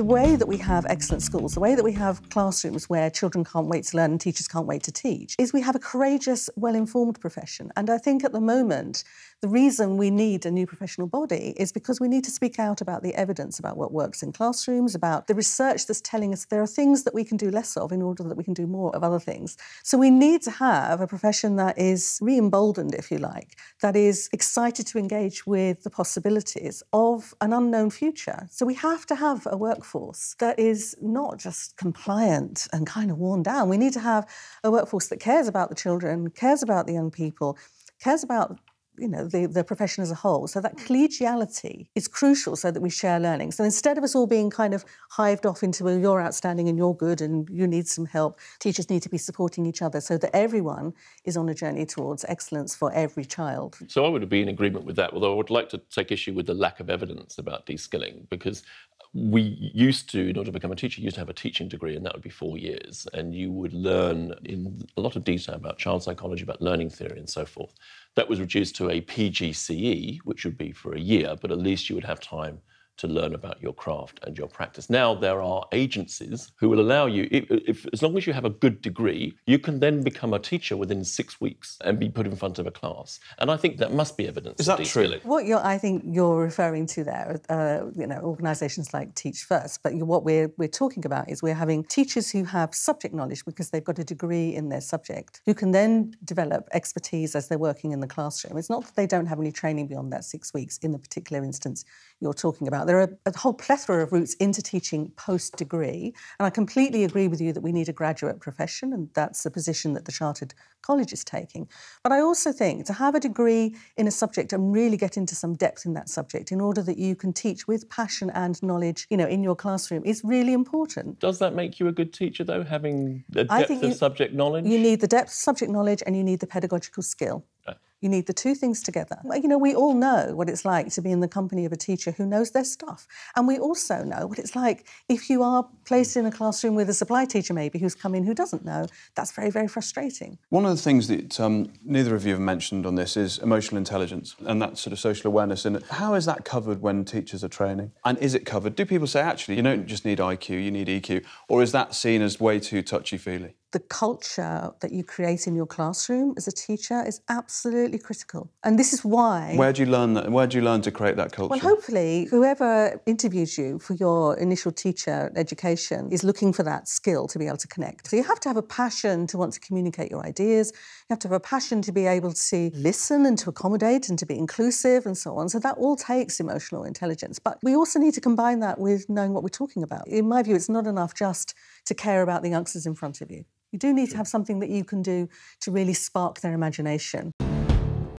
The way that we have excellent schools, the way that we have classrooms where children can't wait to learn and teachers can't wait to teach, is we have a courageous, well-informed profession. And I think at the moment, the reason we need a new professional body is because we need to speak out about the evidence about what works in classrooms, about the research that's telling us there are things that we can do less of in order that we can do more of other things. So we need to have a profession that is re-emboldened, if you like, that is excited to engage with the possibilities of an unknown future. So we have to have a workforce that is not just compliant and kind of worn down. We need to have a workforce that cares about the children, cares about the young people, cares about the profession as a whole. So that collegiality is crucial so that we share learning. So instead of us all being kind of hived off into, well, you're outstanding and you're good and you need some help, teachers need to be supporting each other so that everyone is on a journey towards excellence for every child. So I would be in agreement with that, although I would like to take issue with the lack of evidence about de-skilling, because we used to, in order to become a teacher, you used to have a teaching degree, and that would be 4 years. And you would learn in a lot of detail about child psychology, about learning theory and so forth. That was reduced to a PGCE, which would be for a year, but at least you would have time to learn about your craft and your practice. Now there are agencies who will allow you, as long as you have a good degree, you can then become a teacher within 6 weeks and be put in front of a class. And I think that must be evidence. Is that true? What I think you're referring to there, organisations like Teach First, but what we're talking about is we're having teachers who have subject knowledge because they've got a degree in their subject, who can then develop expertise as they're working in the classroom. It's not that they don't have any training beyond that 6 weeks in the particular instance you're talking about. There are a whole plethora of routes into teaching post-degree, and I completely agree with you that we need a graduate profession, and that's the position that the Chartered College is taking. But I also think to have a degree in a subject and really get into some depth in that subject in order that you can teach with passion and knowledge, in your classroom is really important. Does that make you a good teacher, though, having a depth of subject knowledge? You need the depth of subject knowledge and you need the pedagogical skill. Right. You need the two things together. We all know what it's like to be in the company of a teacher who knows their stuff. And we also know what it's like if you are placed in a classroom with a supply teacher maybe who's come in who doesn't know. That's very, very frustrating. One of the things that neither of you have mentioned on this is emotional intelligence and that sort of social awareness. And how is that covered when teachers are training? And is it covered? Do people say, actually, you don't just need IQ, you need EQ? Or is that seen as way too touchy-feely? The culture that you create in your classroom as a teacher is absolutely critical. And this is why... Where do you learn that? Where do you learn to create that culture? Well, hopefully, whoever interviews you for your initial teacher education is looking for that skill to be able to connect. So you have to have a passion to want to communicate your ideas. You have to have a passion to be able to listen and to accommodate and to be inclusive and so on. So that all takes emotional intelligence. But we also need to combine that with knowing what we're talking about. In my view, it's not enough just to care about the youngsters in front of you. You do need to have something that you can do to really spark their imagination.